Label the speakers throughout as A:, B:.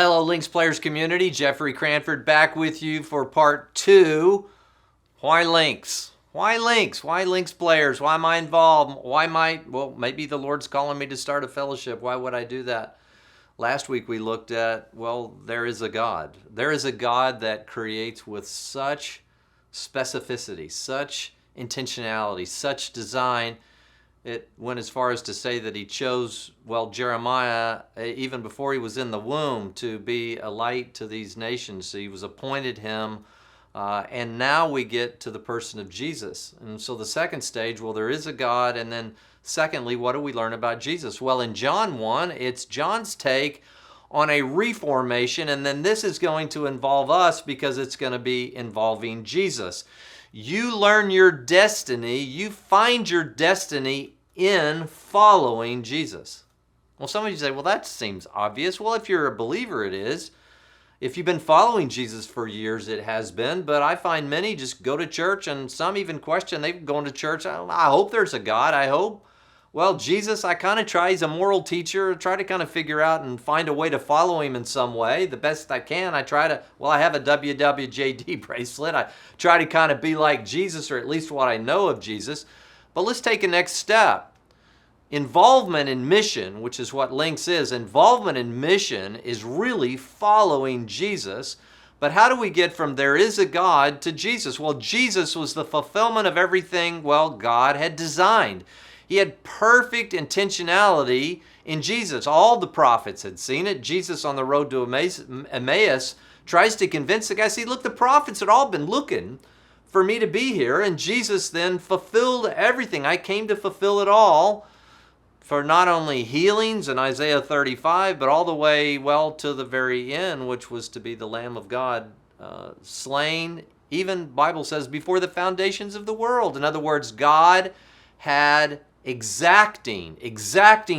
A: Hello, Lynx Players community. Jeffrey Cranford back with you for part 2. Why Lynx? Why Lynx? Why Lynx Players? Why am I involved? Maybe the Lord's calling me to start a fellowship. Why would I do that? Last week we looked at, there is a God. There is a God that creates with such specificity, such intentionality, such design. It went as far as to say that he chose, Jeremiah, even before he was in the womb, to be a light to these nations. He was appointed him, and now we get to the person of Jesus. And so the second stage, there is a God, and then secondly, what do we learn about Jesus? Well, in John 1, it's John's take on a reformation, and then this is going to involve us because it's going to be involving Jesus. You learn your destiny, you find your destiny in following Jesus. Well, some of you say, that seems obvious. Well, if you're a believer, it is. If you've been following Jesus for years, it has been. But I find many just go to church, and some even question, they've gone to church, I hope there's a God, I hope. Well, Jesus, I kind of try, he's a moral teacher, try to kind of figure out and find a way to follow him in some way. The best I can, I try to, I have a WWJD bracelet. I try to kind of be like Jesus, or at least what I know of Jesus. But let's take a next step. Involvement in mission, which is what Lynx is, involvement in mission is really following Jesus. But how do we get from there is a God to Jesus? Well, Jesus was the fulfillment of everything, God had designed. He had perfect intentionality in Jesus. All the prophets had seen it. Jesus on the road to Emmaus tries to convince the guy, see, look, the prophets had all been looking for me to be here, and Jesus then fulfilled everything. I came to fulfill it all for not only healings in Isaiah 35, but all the way, to the very end, which was to be the Lamb of God slain, even Bible says, before the foundations of the world. In other words, God had exacting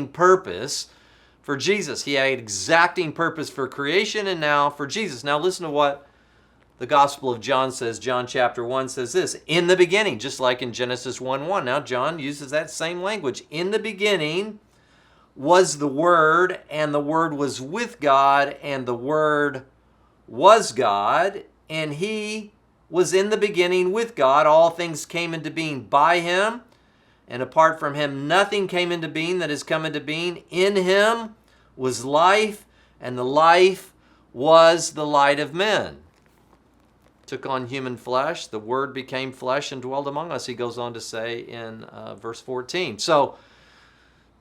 A: purpose for Jesus. He had exacting purpose for creation and now for Jesus. Now listen to what the Gospel of John says. John chapter 1 says this, in the beginning, just like in Genesis 1:1. Now John uses that same language. In the beginning was the Word, and the Word was with God, and the Word was God, and He was in the beginning with God. All things came into being by Him, and apart from Him, nothing came into being that has come into being. In Him was life, and the life was the light of men. Took on human flesh. The Word became flesh and dwelled among us, he goes on to say in verse 14. So,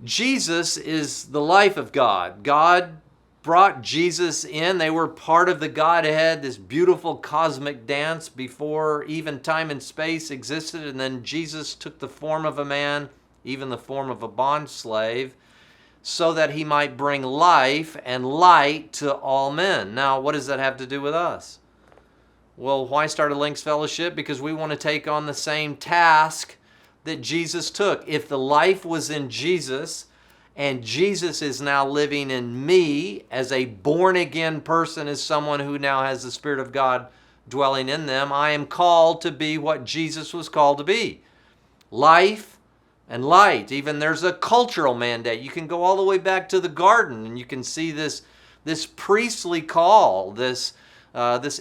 A: Jesus is the life of God. God brought Jesus in. They were part of the Godhead, this beautiful cosmic dance before even time and space existed. And then Jesus took the form of a man, even the form of a bond slave, so that he might bring life and light to all men. Now, what does that have to do with us? Well, why start a Lynx Fellowship? Because we want to take on the same task that Jesus took. If the life was in Jesus, and Jesus is now living in me as a born-again person, as someone who now has the Spirit of God dwelling in them, I am called to be what Jesus was called to be. Life and light. Even there's a cultural mandate. You can go all the way back to the garden, and you can see this priestly call, this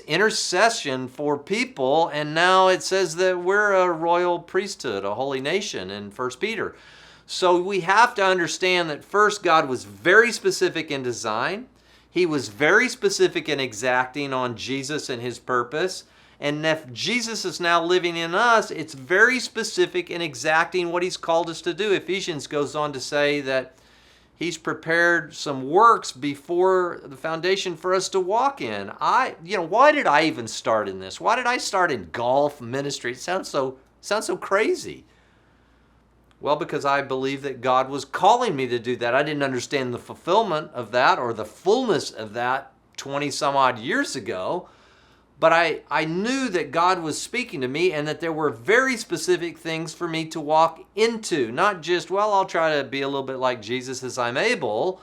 A: intercession for people, and now it says that we're a royal priesthood, a holy nation in 1 Peter. So we have to understand that first, God was very specific in design. He was very specific in exacting on Jesus and His purpose. And if Jesus is now living in us, it's very specific in exacting what He's called us to do. Ephesians goes on to say that He's prepared some works before the foundation for us to walk in. Why did I even start in this? Why did I start in golf ministry? It sounds so crazy. Well, because I believe that God was calling me to do that. I didn't understand the fulfillment of that or the fullness of that 20 some odd years ago. But I knew that God was speaking to me and that there were very specific things for me to walk into. Not just, I'll try to be a little bit like Jesus as I'm able.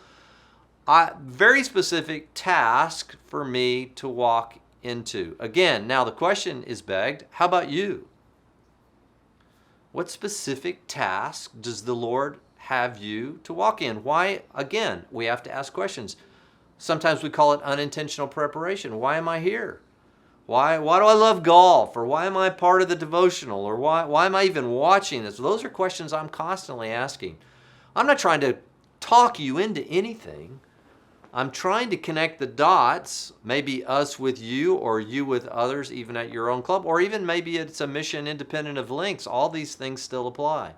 A: Very specific task for me to walk into. Again, now the question is begged, how about you? What specific task does the Lord have you to walk in? Why? Again, we have to ask questions. Sometimes we call it unintentional preparation. Why am I here? Why do I love golf? Or why am I part of the devotional? Or why am I even watching this? Those are questions I'm constantly asking. I'm not trying to talk you into anything. I'm trying to connect the dots, maybe us with you or you with others, even at your own club, or even maybe it's a mission independent of Links. All these things still apply.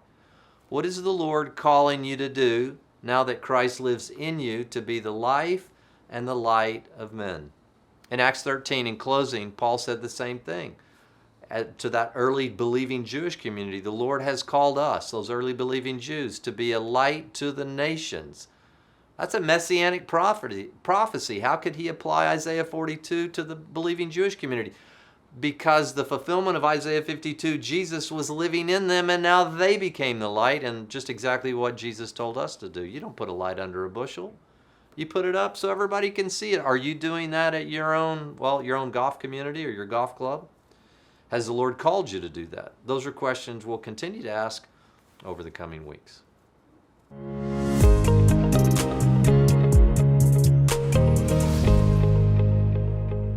A: What is the Lord calling you to do now that Christ lives in you to be the life and the light of men? In Acts 13, in closing, Paul said the same thing to that early believing Jewish community. The Lord has called us, those early believing Jews, to be a light to the nations. That's a messianic prophecy. How could he apply Isaiah 42 to the believing Jewish community? Because the fulfillment of Isaiah 52, Jesus was living in them, and now they became the light, and just exactly what Jesus told us to do. You don't put a light under a bushel. You put it up so everybody can see it. Are you doing that at your own golf community or your golf club? Has the Lord called you to do that? Those are questions we'll continue to ask over the coming weeks.